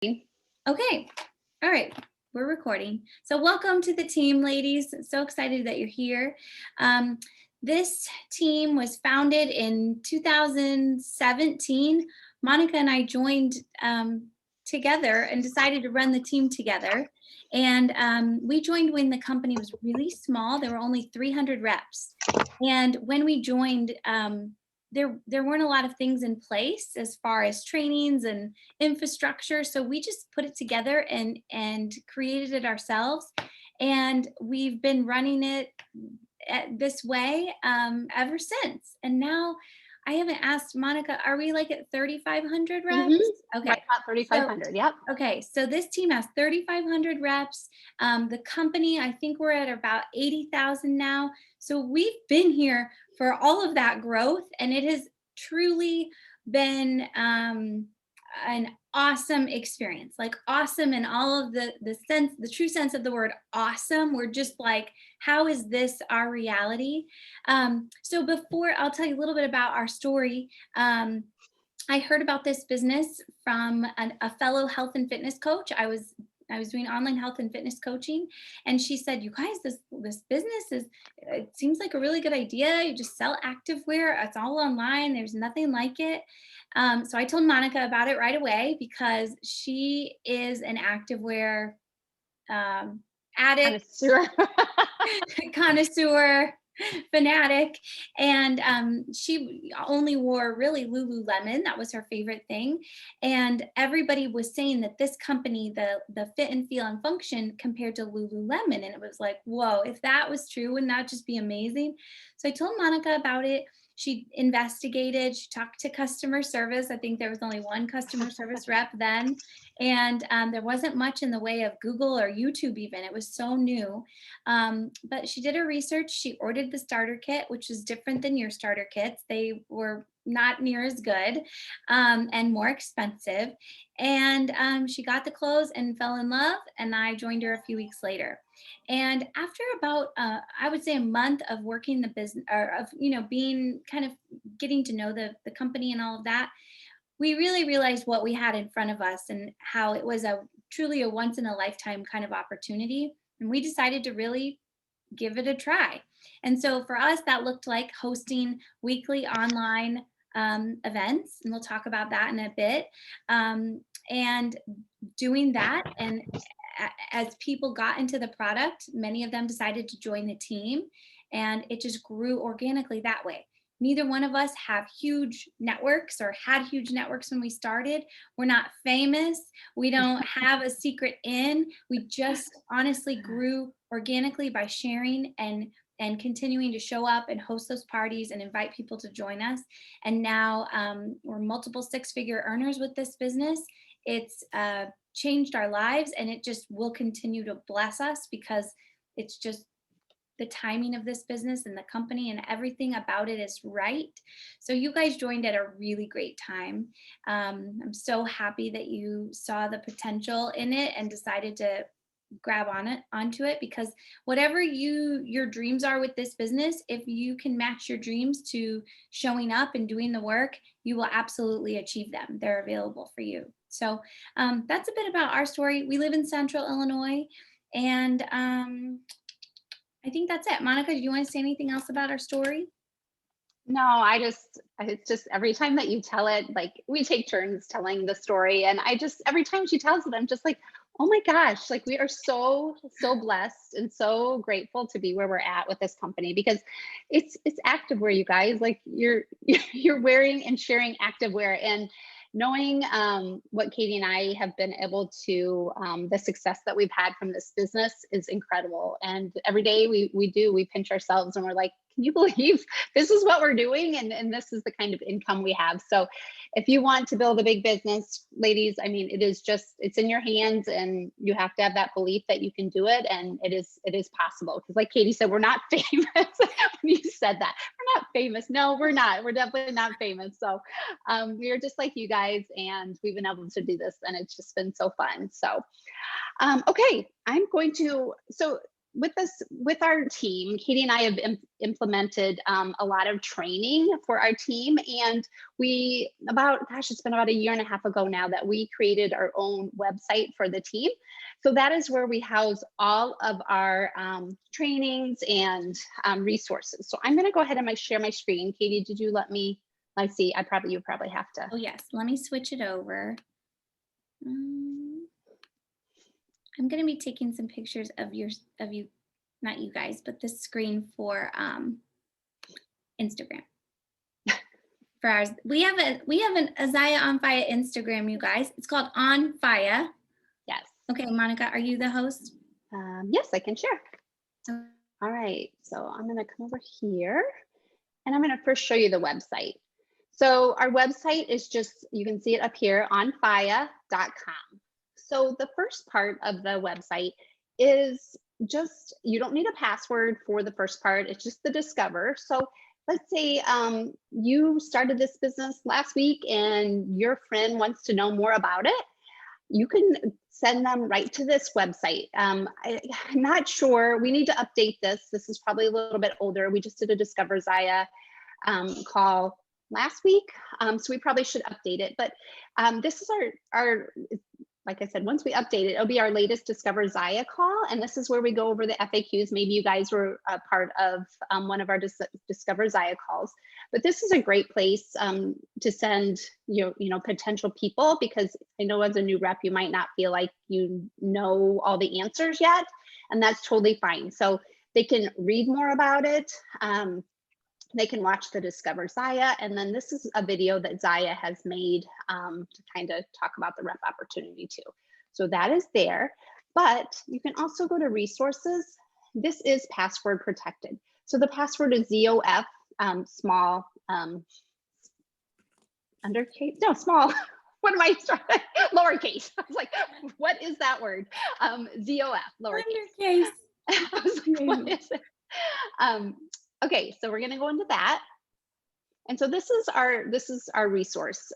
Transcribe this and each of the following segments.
Okay. All right. We're recording. So welcome to the team, ladies. So excited that you're here. This team was founded in 2017. Monica and I joined together and decided to run the team together. And we joined when the company was really small. There were only 300 reps. And when we joined, there weren't a lot of things in place as far as trainings and infrastructure, so we just put it together and created it ourselves, and we've been running it this way ever since. And now I haven't asked Monica, are we like at 3,500 reps? Okay, Right about 3,500. Yep. okay, so this team has 3,500 reps. The company, I think we're at about 80,000 now. So we've been here for all of that growth, and it has truly been an awesome experience. Like awesome in all of the true sense of the word awesome. We're just like, how is this our reality? So before I'll tell you a little bit about our story. I heard about this business from a fellow health and fitness coach. I was doing online health and fitness coaching, and she said, "You guys, this business it seems like a really good idea. You just sell activewear. It's all online. There's nothing like it." So I told Monica about it right away because she is an activewear addict, connoisseur, fanatic, and she only wore really Lululemon. That was her favorite thing, and everybody was saying that this company, the fit and feel and function, compared to Lululemon, and it was like, whoa, if that was true, wouldn't that just be amazing? So I told Monica about it. She investigated, she talked to customer service. I think there was only one customer service rep then, and there wasn't much in the way of Google or YouTube even. It was so new. But she did her research. She ordered the starter kit, which is different than your starter kits. They were not near as good and more expensive. And she got the clothes and fell in love. And I joined her a few weeks later. And after about, I would say, a month of working the business, or of being kind of getting to know the company and all of that, we really realized what we had in front of us and how it was truly a once in a lifetime kind of opportunity. And we decided to really give it a try. And so for us, that looked like hosting weekly online events. And we'll talk about that in a bit. And doing that. And as people got into the product, many of them decided to join the team. And it just grew organically that way. Neither one of us have huge networks or had huge networks when we started. We're not famous. We don't have a secret in. We just honestly grew organically by sharing and continuing to show up and host those parties and invite people to join us. And now we're multiple six-figure earners with this business. It's changed our lives, and it just will continue to bless us because it's just the timing of this business and the company and everything about it is right. So you guys joined at a really great time. I'm so happy that you saw the potential in it and decided to grab onto it, because whatever your dreams are with this business, if you can match your dreams to showing up and doing the work, you will absolutely achieve them. They're available for you. So that's a bit about our story. We live in Central Illinois, and I think that's it. Monica, do you want to say anything else about our story? No, it's just every time that you tell it, like we take turns telling the story. And every time she tells it, I'm just like, oh my gosh, like we are so blessed and so grateful to be where we're at with this company, because it's activewear, you guys. Like you're wearing and sharing activewear, and knowing what Katie and I have been able to, the success that we've had from this business is incredible. And every day we pinch ourselves and we're like, can you believe this is what we're doing? And this is the kind of income we have. So if you want to build a big business, ladies, I mean, it's in your hands, and you have to have that belief that you can do it. And it is possible. Because like Katie said, we're not famous. When you said that, we're not famous. No, we're not. We're definitely not famous. So we are just like you guys, and we've been able to do this, and it's just been so fun. So, okay, so with our team, Katie and I have implemented a lot of training for our team, and it's been about a year and a half ago now that we created our own website for the team. So that is where we house all of our trainings and resources. So I'm going to go ahead and share my screen. Katie, did you let me? I see. You probably have to. Oh yes, let me switch it over. I'm going to be taking some pictures of you, not you guys, but this screen for Instagram. For ours, we have an Azaya on Fire Instagram, you guys. It's called On Fire. Yes. Okay, Monica, are you the host? Yes, I can share. Okay. All right, so I'm going to come over here, and I'm going to first show you the website. So our website is just, you can see it up here, onfaya.com. So the first part of the website is just, you don't need a password for the first part. It's just the discover. So let's say you started this business last week and your friend wants to know more about it. You can send them right to this website. I'm not sure, we need to update this. This is probably a little bit older. We just did a Discover Zaya call last week. So we probably should update it, but this is our, like I said, once we update it, it'll be our latest Discover Zaya call. And this is where we go over the FAQs. Maybe you guys were a part of one of our Discover Zaya calls, but this is a great place to send potential people, because I know as a new rep, you might not feel like you know all the answers yet, and that's totally fine. So they can read more about it. They can watch the Discover Zaya, and then this is a video that Zaya has made to kind of talk about the rep opportunity too. So that is there, but you can also go to resources. This is password protected. So the password is ZOF, small, undercase, no, small, what am I starting? Lowercase. I was like, what is that word? ZOF, lowercase. Undercase. I was like, what is it? Okay, so we're going to go into that. And so this is our resource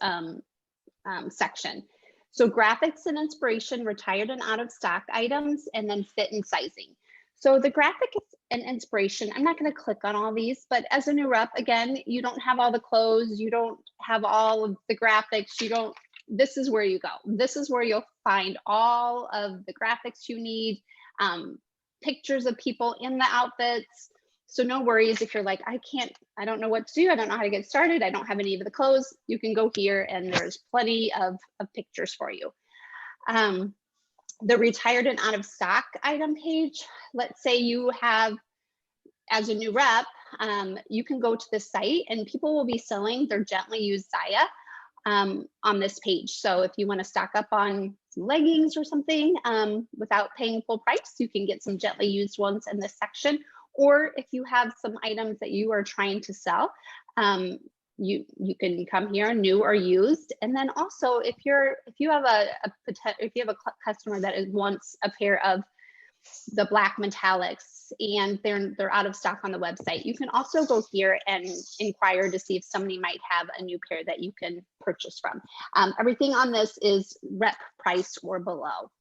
section. So graphics and inspiration, retired and out of stock items, and then fit and sizing. So the graphics and inspiration, I'm not going to click on all these, but as a new rep, again, you don't have all the clothes, you don't have all of the graphics, this is where you go. This is where you'll find all of the graphics you need, pictures of people in the outfits. So no worries if you're like, I don't know what to do. I don't know how to get started. I don't have any of the clothes. You can go here and there's plenty of pictures for you. The retired and out of stock item page, let's say you have, as a new rep, you can go to the site and people will be selling their gently used Zaya on this page. So if you want to stock up on some leggings or something without paying full price, you can get some gently used ones in this section. Or if you have some items that you are trying to sell, you can come here, new or used. And then also, if you have a customer that wants a pair of the black metallics and they're out of stock on the website, you can also go here and inquire to see if somebody might have a new pair that you can purchase from. Everything on this is rep price or below.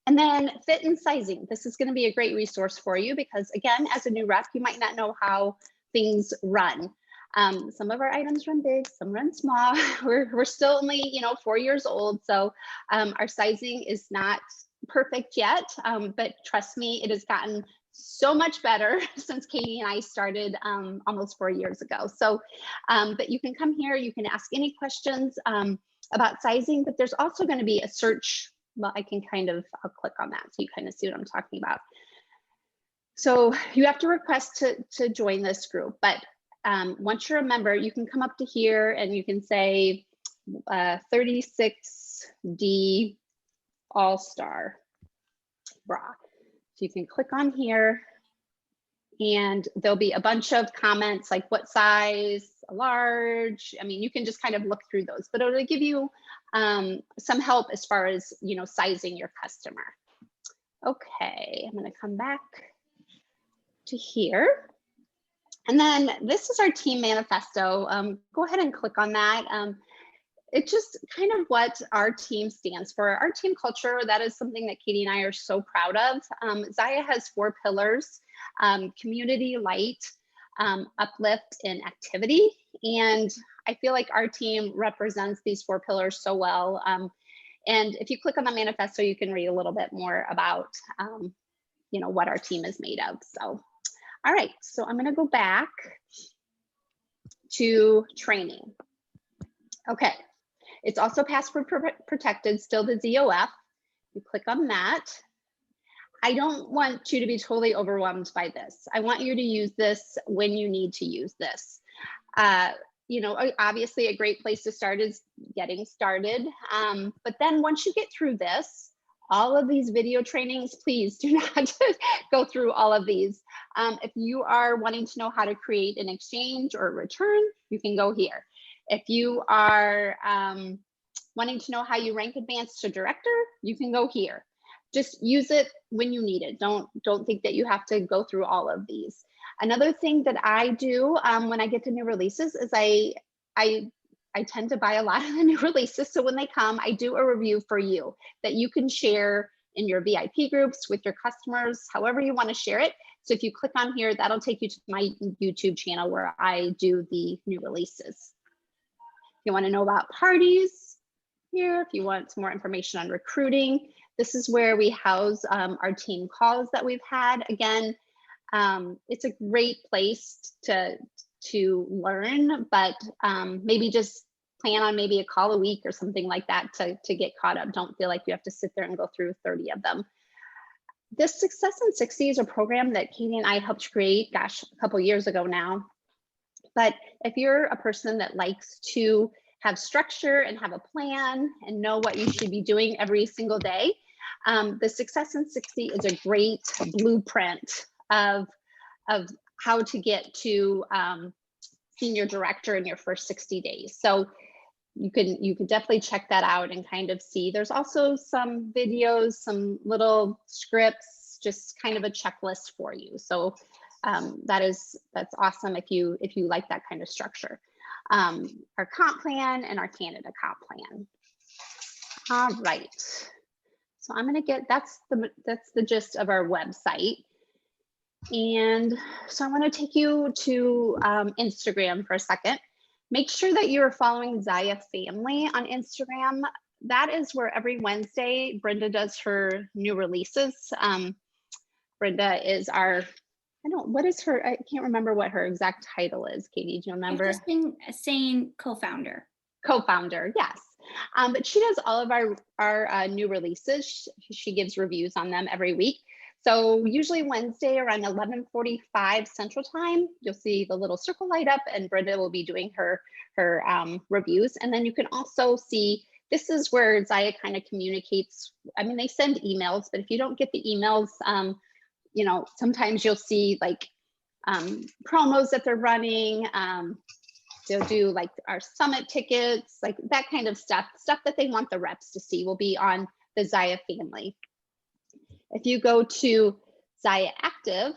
And then fit and sizing. This is going to be a great resource for you because, again, as a new rep, you might not know how things run. Some of our items run big, some run small. We're still only 4 years old, so our sizing is not perfect yet, but trust me, it has gotten so much better since Katie and I started almost 4 years ago. So, but you can come here, you can ask any questions about sizing, but there's also going to be a search. Well, I'll click on that so you kind of see what I'm talking about. So you have to request to join this group, but once you're a member, you can come up to here and you can say 36D All-Star Bra. So you can click on here and there'll be a bunch of comments like what size, a large. I mean, you can just kind of look through those, but it'll give you some help as far as, sizing your customer. Okay, I'm going to come back to here. And then this is our team manifesto. Go ahead and click on that. it's just kind of what our team stands for. Our team culture, that is something that Katie and I are so proud of. Zaya has 4 pillars: community, light, uplift, and activity. And I feel like our team represents these 4 pillars so well. And if you click on the manifesto, you can read a little bit more about, what our team is made of. So, all right, so I'm gonna go back to training. Okay, it's also password protected, still the ZOF. You click on that. I don't want you to be totally overwhelmed by this. I want you to use this when you need to use this. Obviously a great place to start is getting started. But then once you get through this, all of these video trainings, please do not go through all of these. If you are wanting to know how to create an exchange or return, you can go here. If you are wanting to know how you rank advanced to director, you can go here. Just use it when you need it. Don't think that you have to go through all of these. Another thing that I do when I get the new releases is I tend to buy a lot of the new releases. So when they come, I do a review for you that you can share in your VIP groups with your customers, however you want to share it. So if you click on here, that'll take you to my YouTube channel where I do the new releases. If you want to know about parties here, if you want some more information on recruiting, this is where we house our team calls that we've had. Again, it's a great place to learn, but maybe just plan on maybe a call a week or something like that to get caught up. Don't feel like you have to sit there and go through 30 of them. This Success in 60 is a program that Katie and I helped create, gosh, a couple years ago now. But if you're a person that likes to have structure and have a plan and know what you should be doing every single day, the Success in 60 is a great blueprint of how to get to senior director in your first 60 days. So you can definitely check that out and kind of see. There's also some videos, some little scripts, just kind of a checklist for you. So that's awesome if you like that kind of structure. Our comp plan and our Canada comp plan. All right. So I'm gonna that's the gist of our website. And so I want to take you to Instagram for a second. Make sure that you're following Zaya Family on Instagram. That is where every Wednesday Brenda does her new releases. Brenda is I can't remember what her exact title is. Katie, do you remember? I've just been saying co-founder. Co-founder, yes. But she does all of our new releases. She gives reviews on them every week. So usually Wednesday around 11:45 Central Time, you'll see the little circle light up and Brenda will be doing her reviews. And then you can also see, this is where Zaya kind of communicates. I mean, they send emails, but if you don't get the emails, sometimes you'll see like promos that they're running. They'll do like our summit tickets, like that kind of stuff that they want the reps to see will be on the Zaya Family. If you go to Zaya Active,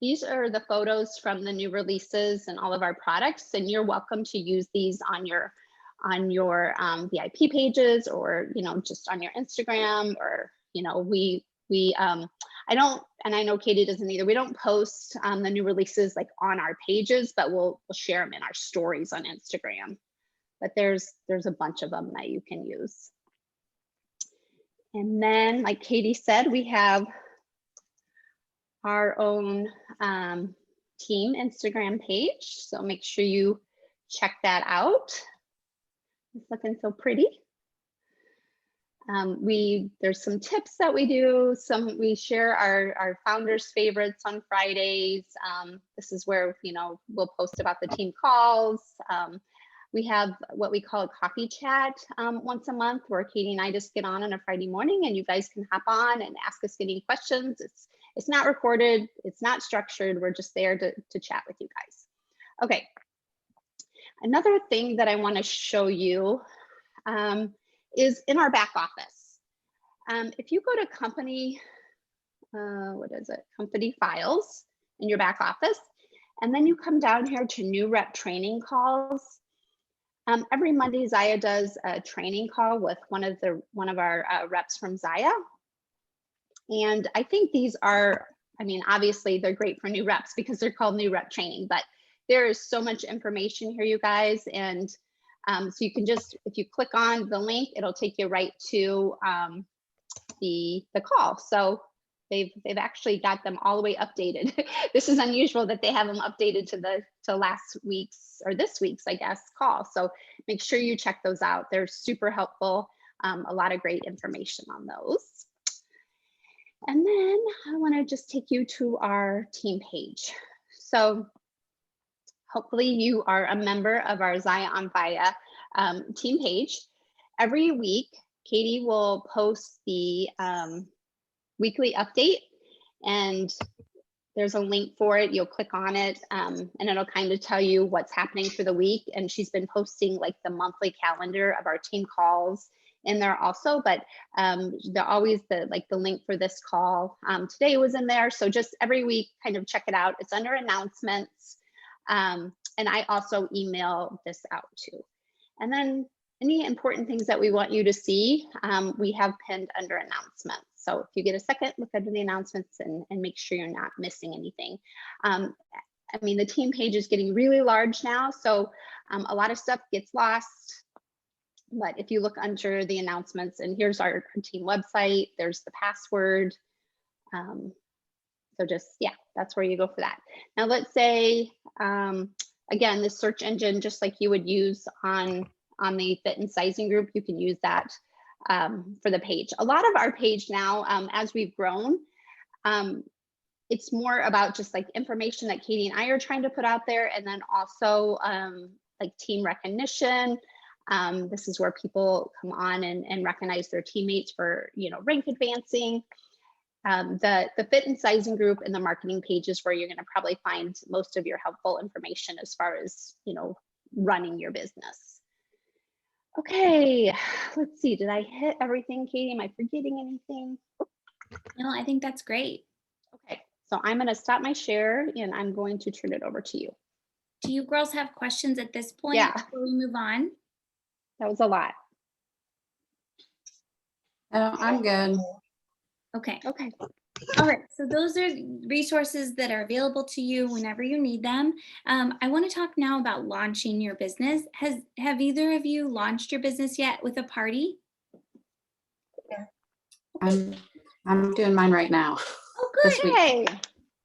these are the photos from the new releases and all of our products, and you're welcome to use these on your VIP pages or just on your Instagram, or I don't, and I know Katie doesn't either. We don't post the new releases like on our pages, but we'll share them in our stories on Instagram. But there's a bunch of them that you can use. And then, like Katie said, we have our own team Instagram page. So make sure you check that out. It's looking so pretty. There's some tips that we do. We share our founders' favorites on Fridays. This is where we'll post about the team calls. We have what we call a coffee chat once a month, where Katie and I just get on a Friday morning, and you guys can hop on and ask us any questions. It's not recorded, it's not structured. We're just there to chat with you guys. Okay. Another thing that I want to show you is in our back office. If you go to company files in your back office, and then you come down here to new rep training calls, Every Monday, Zaya does a training call with one of our reps from Zaya. And I think these are, I mean, obviously they're great for new reps because they're called new rep training, but there is so much information here, you guys. And so you can just, if you click on the link, it'll take you right to the call. So they've actually got them all the way updated. This is unusual that they have them updated to last week's, or this week's, I guess, call. So make sure you check those out. They're super helpful. A lot of great information on those. And then I want to just take you to our team page. So hopefully you are a member of our Zaya on Via team page. Every week, Katie will post the weekly update, and there's a link for it. You'll click on it and it'll kind of tell you what's happening for the week. And she's been posting like the monthly calendar of our team calls in there also, but they're always the link for this call today was in there. So just every week, kind of check it out. It's under announcements. And I also email this out too. And then any important things that we want you to see, we have pinned under announcements. So if you get a second, look under the announcements and make sure you're not missing anything. I mean, the team page is getting really large now, so a lot of stuff gets lost. But if you look under the announcements, and here's our team website, there's the password. So just, yeah, that's where you go for that. Now let's say, again, this search engine, just like you would use on the fit and sizing group, you can use that for the page. A lot of our page now, as we've grown, it's more about just like information that Katie and I are trying to put out there, and then also like team recognition. This is where people come on and recognize their teammates for, you know, rank advancing. The fit and sizing group and the marketing page is where you're going to probably find most of your helpful information as far as, you know, running your business. Okay, let's see. Did I hit everything, Katie? Am I forgetting anything? No, I think that's great. Okay, so I'm going to stop my share and I'm going to turn it over to you. Do you girls have questions at this point Yeah. before we move on? That was a lot. I'm good. Okay. Okay. All right, so those are resources that are available to you whenever you need them. I want to talk now about launching your business. Have either of you launched your business yet with a party? I'm doing mine right now. Oh, This good. week. Hey.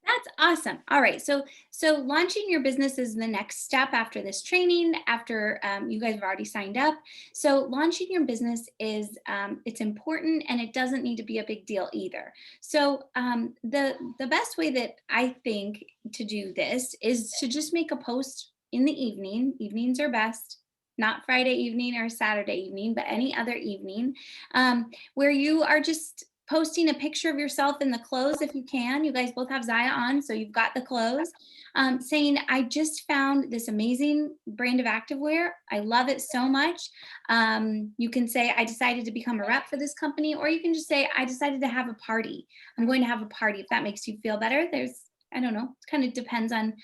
That's awesome. All right, so launching your business is the next step after this training, after you guys have already signed up. So launching your business is, it's important, and it doesn't need to be a big deal either. So the best way that I think to do this is to just make a post in the evening. Evenings are best. Not Friday evening or Saturday evening, but any other evening, where you are just posting a picture of yourself in the clothes if you can. You guys both have Zaya on, so you've got the clothes. Saying, I just found this amazing brand of activewear. I love it so much. You can say, I decided to become a rep for this company, or you can just say, I decided to have a party. I'm going to have a party. If that makes you feel better, there's, I don't know, it kind of depends on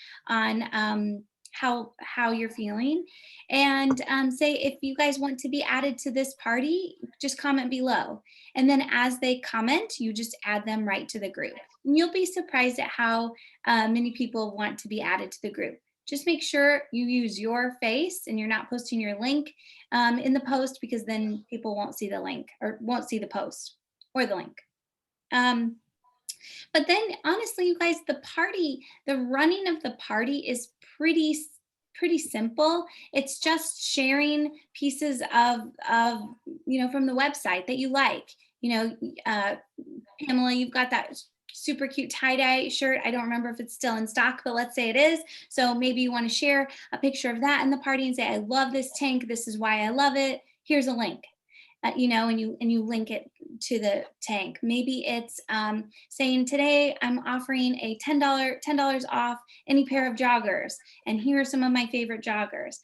how you're feeling. And say, if you guys want to be added to this party, just comment below. And then as they comment, you just add them right to the group. And you'll be surprised at how many people want to be added to the group. Just make sure you use your face and you're not posting your link in the post, because then people won't see the link or won't see the post or the link. But then honestly, you guys, the running of the party is pretty simple. It's just sharing pieces of you know, from the website that you like. You know, Pamela, you've got that super cute tie-dye shirt. I don't remember if it's still in stock, but let's say it is. So maybe you want to share a picture of that in the party and say, I love this tank. This is why I love it. Here's a link. and you link it to the tank. Maybe it's saying today I'm offering a $10 off any pair of joggers, and here are some of my favorite joggers.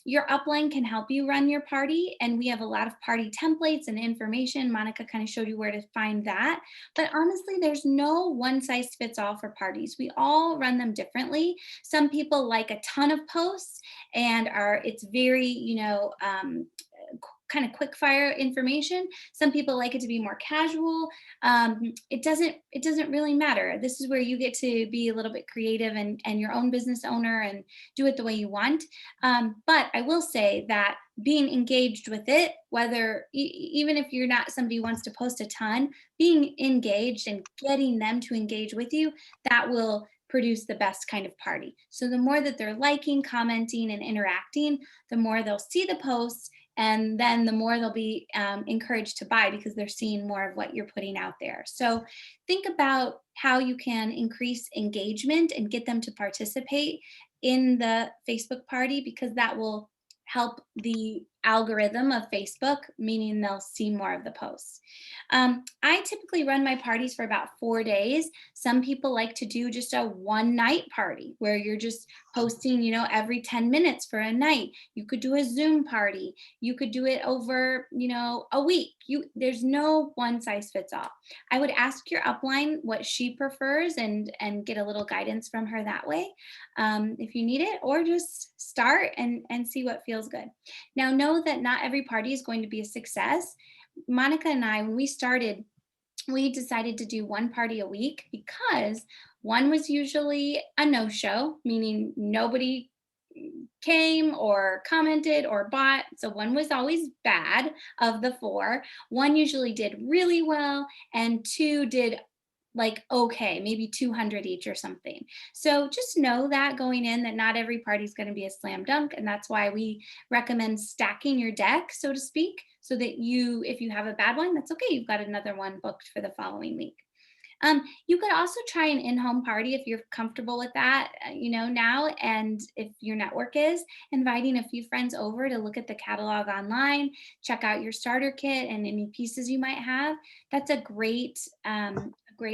Your upline can help you run your party, and we have a lot of party templates and information. Monica kind of showed you where to find that. But honestly, there's no one size fits all for parties. We all run them differently. Some people like a ton of posts and it's very, kind of quick fire information. Some people like it to be more casual. It doesn't really matter. This is where you get to be a little bit creative and your own business owner and do it the way you want. But I will say that being engaged with it, whether even if you're not somebody who wants to post a ton, being engaged and getting them to engage with you, that will produce the best kind of party. So the more that they're liking, commenting, and interacting, the more they'll see the posts, and then the more they'll be encouraged to buy because they're seeing more of what you're putting out there. So think about how you can increase engagement and get them to participate in the Facebook party, because that will help the algorithm of Facebook, meaning they'll see more of the posts. I typically run my parties for about 4 days. Some people like to do just a one night party where you're just posting, every 10 minutes for a night. You could do a Zoom party. You could do it over, a week. There's no one size fits all. I would ask your upline what she prefers and get a little guidance from her that way, if you need it, or just start and see what feels good. Now, know that not every party is going to be a success. Monica and I, when we started, we decided to do one party a week because one was usually a no-show, meaning nobody came or commented or bought. So one was always bad of the 4. One usually did really well, and 2 did like okay, maybe 200 each or something. So just know that going in, that not every party is going to be a slam dunk, and that's why we recommend stacking your deck, so to speak, so that if you have a bad one, that's okay, you've got another one booked for the following week. You could also try an in-home party if you're comfortable with that, now, and if your network is, inviting a few friends over to look at the catalog online, check out your starter kit and any pieces you might have. That's a great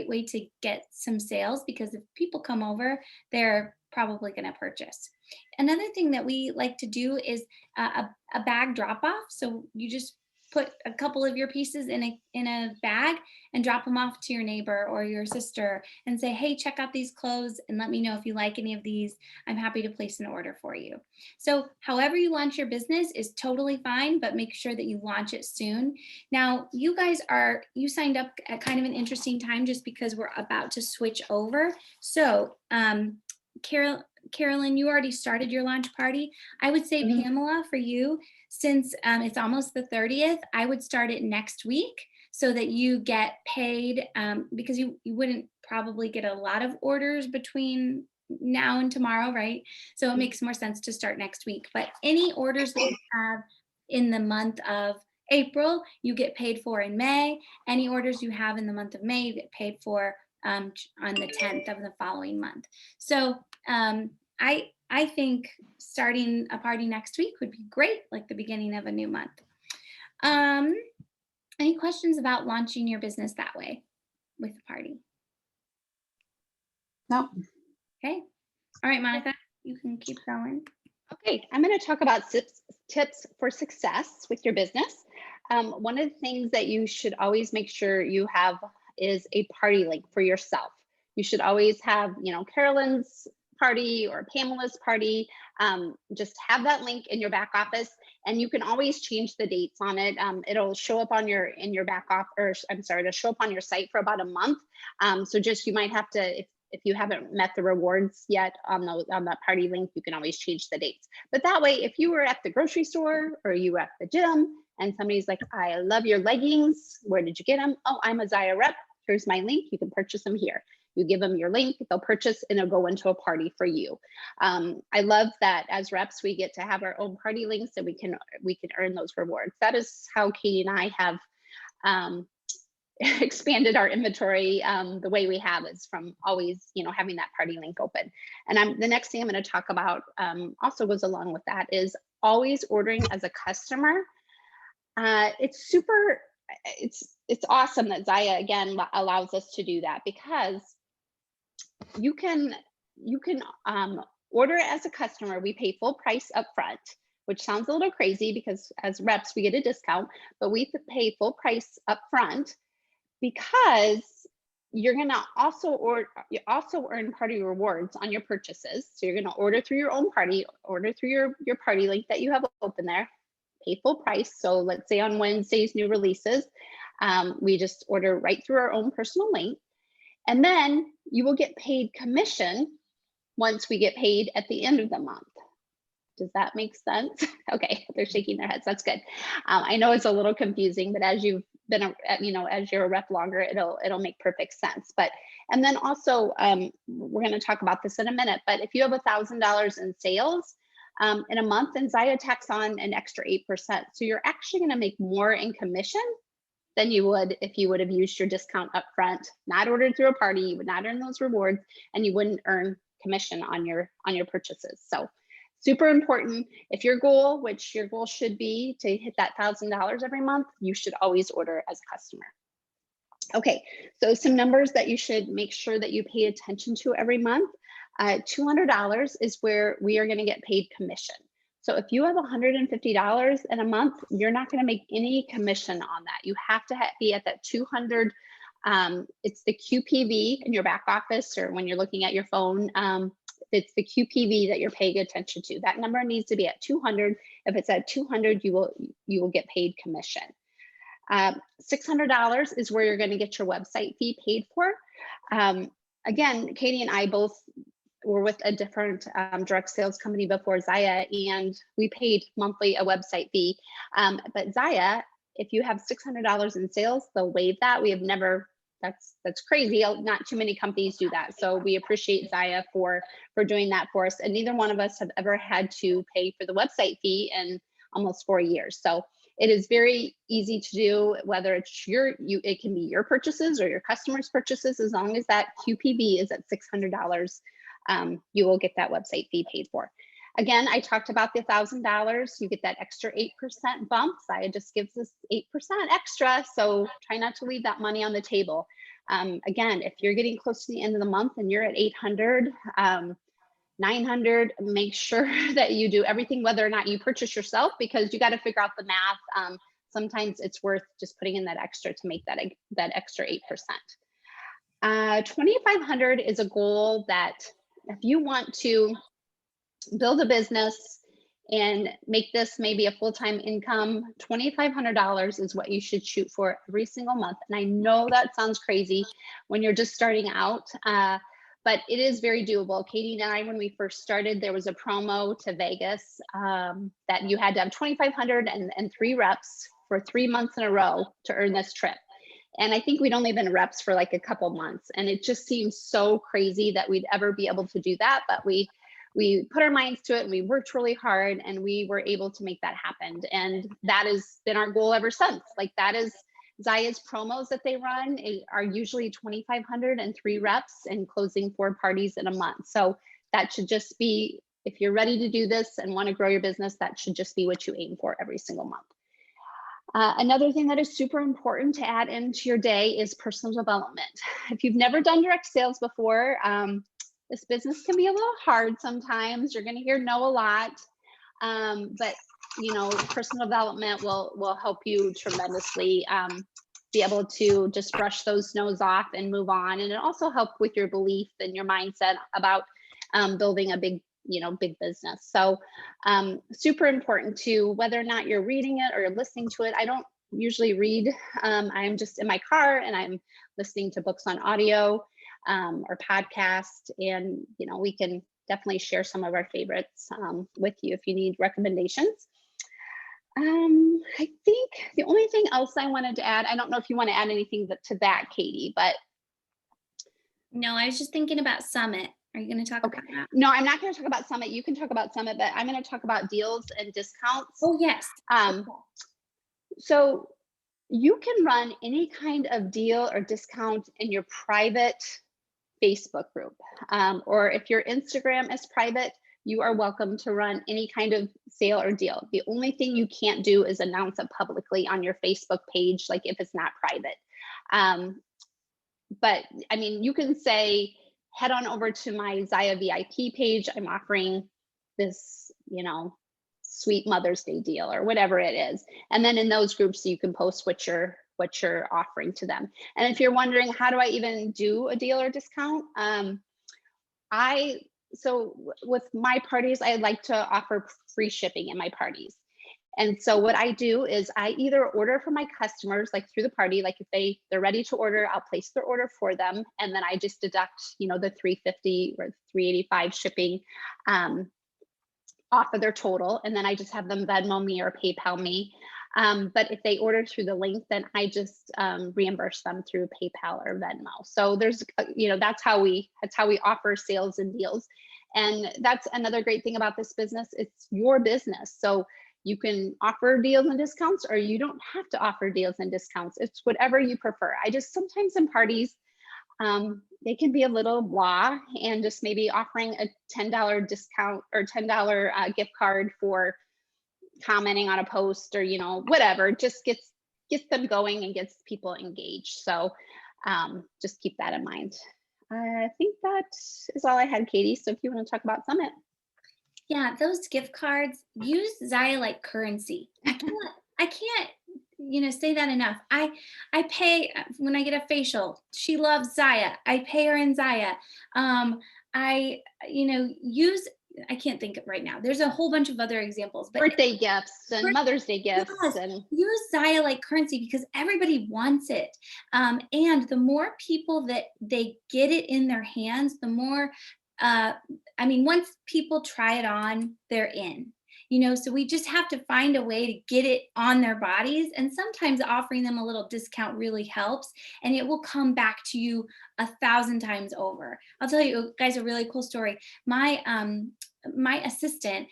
way to get some sales, because if people come over, they're probably going to purchase. Another thing that we like to do is a bag drop off. So you just put a couple of your pieces in a bag and drop them off to your neighbor or your sister and say, hey, check out these clothes and let me know if you like any of these. I'm happy to place an order for you. So however you launch your business is totally fine, but make sure that you launch it soon. Now, you signed up at kind of an interesting time just because we're about to switch over. So Carolyn, you already started your launch party. I would say, Pamela, for you, since it's almost the 30th, I would start it next week so that you get paid, because you wouldn't probably get a lot of orders between now and tomorrow, right? So it makes more sense to start next week. But any orders that you have in the month of April, you get paid for in May. Any orders you have in the month of May, you get paid for on the 10th of the following month. So I think starting a party next week would be great, like the beginning of a new month. Any questions about launching your business that way with a party? No. Okay. All right, Monica, you can keep going. Okay, I'm going to talk about tips for success with your business. One of the things that you should always make sure you have is a party link for yourself. You should always have, Carolyn's party or Pamela's party. Just have that link in your back office, and you can always change the dates on it. It'll show up on your back office, or I'm sorry, it'll show up on your site for about a month. So just, you might have to, if you haven't met the rewards yet on that party link, you can always change the dates. But that way, if you were at the grocery store or you were at the gym and somebody's like, I love your leggings, where did you get them? Oh, I'm a Zaya rep. Here's my link. You can purchase them here. You give them your link, they'll purchase, and it'll go into a party for you. I love that as reps, we get to have our own party links, and we can earn those rewards. That is how Katie and I have expanded our inventory the way we have, is from always, having that party link open. And the next thing I'm going to talk about also goes along with that, is always ordering as a customer. It's super, it's awesome that Zaya again allows us to do that, because you can order it as a customer. We pay full price up front, which sounds a little crazy because as reps we get a discount, but we pay full price up front because you're going to also earn party rewards on your purchases. So you're going to order through your own party, order through your party link that you have open there, pay full price. So let's say on Wednesday's new releases, we just order right through our own personal link. And then you will get paid commission once we get paid at the end of the month. Does that make sense? Okay, they're shaking their heads. That's good. I know it's a little confusing, but as you've been, as you're a rep longer, it'll make perfect sense. But and then also, we're going to talk about this in a minute. But if you have $1,000 in sales in a month, then Zaya tacks on an extra 8%. So you're actually going to make more in commission than you would if you would have used your discount up front, not ordered through a party. You would not earn those rewards, and you wouldn't earn commission on your purchases. So super important. If your goal, which your goal should be to hit that $1,000 every month, you should always order as a customer. Okay, so some numbers that you should make sure that you pay attention to every month. $200 is where we are going to get paid commission. So if you have $150 in a month, you're not going to make any commission on that. You have to be at that 200. It's the QPV in your back office, or when you're looking at your phone, it's the QPV that you're paying attention to. That number needs to be at 200. If it's at 200, you will get paid commission. $600 is where you're going to get your website fee paid for. Again, Katie and I both were with a different direct sales company before Zaya, and we paid monthly a website fee. But Zaya, if you have $600 in sales, they'll waive that. We have never, that's crazy. Not too many companies do that. So we appreciate Zaya for doing that for us. And neither one of us have ever had to pay for the website fee in almost 4 years. So it is very easy to do, whether it's it can be your purchases or your customers' purchases. As long as that QPV is at $600, you will get that website fee paid for. Again, I talked about the $1,000. You get that extra 8% bump. Zaya just gives us 8% extra. So try not to leave that money on the table. Again, if you're getting close to the end of the month and you're at 800, 900, make sure that you do everything, whether or not you purchase yourself, because you got to figure out the math. Sometimes it's worth just putting in that extra to make that extra 8%. 2,500 is a goal that if you want to build a business and make this maybe a full-time income, $2,500 is what you should shoot for every single month. And I know that sounds crazy when you're just starting out, but it is very doable. Katie and I, when we first started, there was a promo to Vegas that you had to have 2,500 and 3 reps for 3 months in a row to earn this trip. And I think we'd only been reps for like a couple months, and it just seems so crazy that we'd ever be able to do that. But we put our minds to it, and we worked really hard, and we were able to make that happen. And that has been our goal ever since. Like, that is Zaya's promos that they run are usually 2,500 and 3 reps and closing 4 parties in a month. So that should just be, if you're ready to do this and want to grow your business, that should just be what you aim for every single month. Another thing that is super important to add into your day is personal development. If you've never done direct sales before, this business can be a little hard sometimes. You're going to hear no a lot, but personal development will help you tremendously be able to just brush those no's off and move on. And it also helps with your belief and your mindset about building a big business. So super important to, whether or not you're reading it or you're listening to it. I don't usually read. I'm just in my car and I'm listening to books on audio or podcast. And, we can definitely share some of our favorites with you if you need recommendations. I think the only thing else I wanted to add, I don't know if you want to add anything to that, Katie, but. No, I was just thinking about Summit. Are you going to talk about that? No, I'm not going to talk about Summit. You can talk about Summit, but I'm going to talk about deals and discounts. Oh, yes. So you can run any kind of deal or discount in your private Facebook group. Or if your Instagram is private, you are welcome to run any kind of sale or deal. The only thing you can't do is announce it publicly on your Facebook page, like if it's not private. But I mean, you can say, head on over to my Zaya VIP page. I'm offering this, sweet Mother's Day deal or whatever it is. And then in those groups, you can post what you're offering to them. And if you're wondering, how do I even do a deal or discount? So with my parties, I like to offer free shipping in my parties. And so what I do is I either order for my customers, like through the party, like if they're ready to order, I'll place their order for them. And then I just deduct, the $350 or $385 shipping off of their total. And then I just have them Venmo me or PayPal me. But if they order through the link, then I just reimburse them through PayPal or Venmo. So there's, that's how we offer sales and deals. And that's another great thing about this business. It's your business. So you can offer deals and discounts, or you don't have to offer deals and discounts. It's whatever you prefer. I just sometimes in parties, they can be a little blah, and just maybe offering a $10 discount or $10 gift card for commenting on a post or whatever, just gets them going and gets people engaged. So just keep that in mind. I think that is all I had, Katie. So if you want to talk about Summit. Yeah, those gift cards, use Zaya like currency. I can't say that enough. I pay when I get a facial. She loves Zaya. I pay her in Zaya. I can't think of right now. There's a whole bunch of other examples, but birthday gifts and Mother's Day gifts. Yes, and use Zaya like currency because everybody wants it. And the more people that they get it in their hands, the more, once people try it on, they're in. So we just have to find a way to get it on their bodies. And sometimes offering them a little discount really helps, and it will come back to you 1,000 times over. I'll tell you guys a really cool story. My assistant,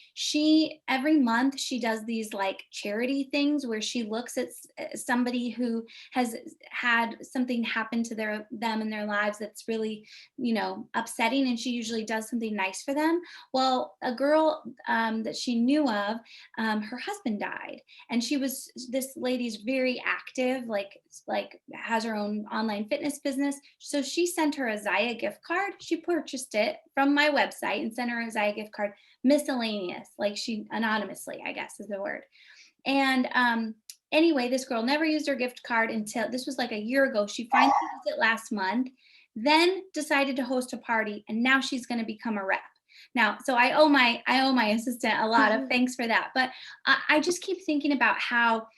every month she does these like charity things where she looks at somebody who has had something happen to them in their lives that's really, upsetting, and she usually does something nice for them. Well, a girl that she knew of, her husband died, and this lady's very active, like has her own online fitness business. So she sent her a Zaya gift card. She purchased it from my website and sent her a Zaya gift card, miscellaneous, like she anonymously, I guess is the word. And anyway, this girl never used her gift card until this was like a year ago. She finally used it last month, then decided to host a party, and now she's going to become a rep. Now, so I owe my assistant a lot of thanks for that. But I just keep thinking about how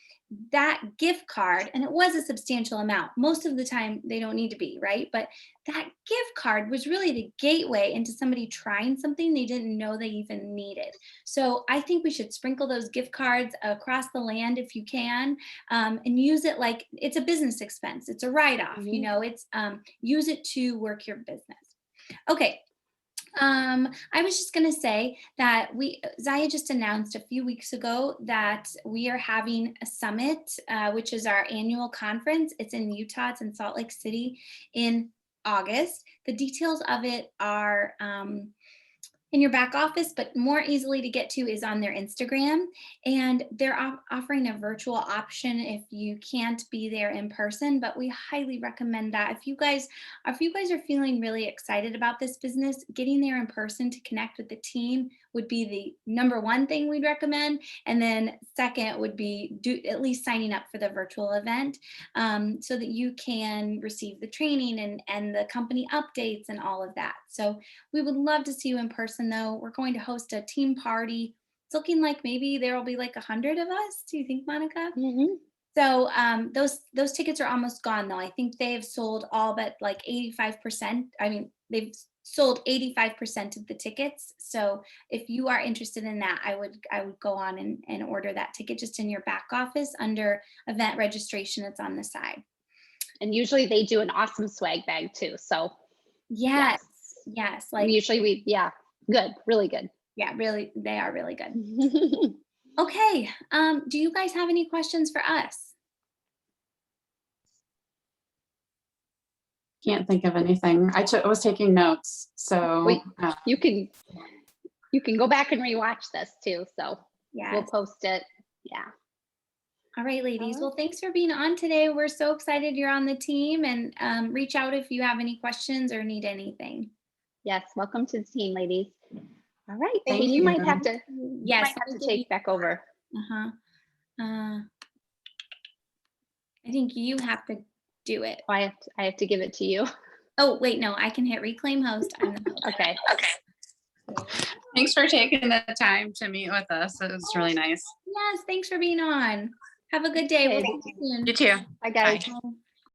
that gift card, and it was a substantial amount. Most of the time they don't need to be, right? But that gift card was really the gateway into somebody trying something they didn't know they even needed. So I think we should sprinkle those gift cards across the land if you can, and use it like it's a business expense. It's a write-off, it's use it to work your business. Okay. I was just going to say that Zaya just announced a few weeks ago that we are having a summit, which is our annual conference. It's in Utah. It's in Salt Lake City in August. The details of it are in your back office, but more easily to get to is on their Instagram. And they're offering a virtual option if you can't be there in person, but we highly recommend that. If you guys are feeling really excited about this business, getting there in person to connect with the team would be the number one thing we'd recommend. And then second would be at least signing up for the virtual event, so that you can receive the training and the company updates and all of that. So we would love to see you in person though. We're going to host a team party. It's looking like maybe there will be like 100 of us. Do you think, Monica? Mm-hmm. So those tickets are almost gone though. I think they've sold all but like 85%. They've sold 85% of the tickets. So if you are interested in that, I would go on and order that ticket just in your back office under event registration. It's on the side. And usually they do an awesome swag bag too. So yes. Like usually good, really good. Yeah, really, they are really good. Okay. Do you guys have any questions for us? Can't think of anything. I was taking notes, so Wait, you can. you can go back and rewatch this too. So we'll Yes. post it. Yeah. All right, ladies. right. Well, thanks for being on today. We're so excited you're on the team, and reach out if you have any questions or need anything. Yes. Welcome to the team, ladies. All right. Thank Katie, you might have to, Yes. might have to take back over. Uh-huh. I think you have to do it. Oh, I have to give it to you. Oh, wait, no, I can hit reclaim host. I'm the host. Okay. Thanks for taking the time to meet with us. It was really nice. Yes, thanks for being on. Have a good day. We'll Okay. see you soon. You too. Bye, guys. Bye. Bye.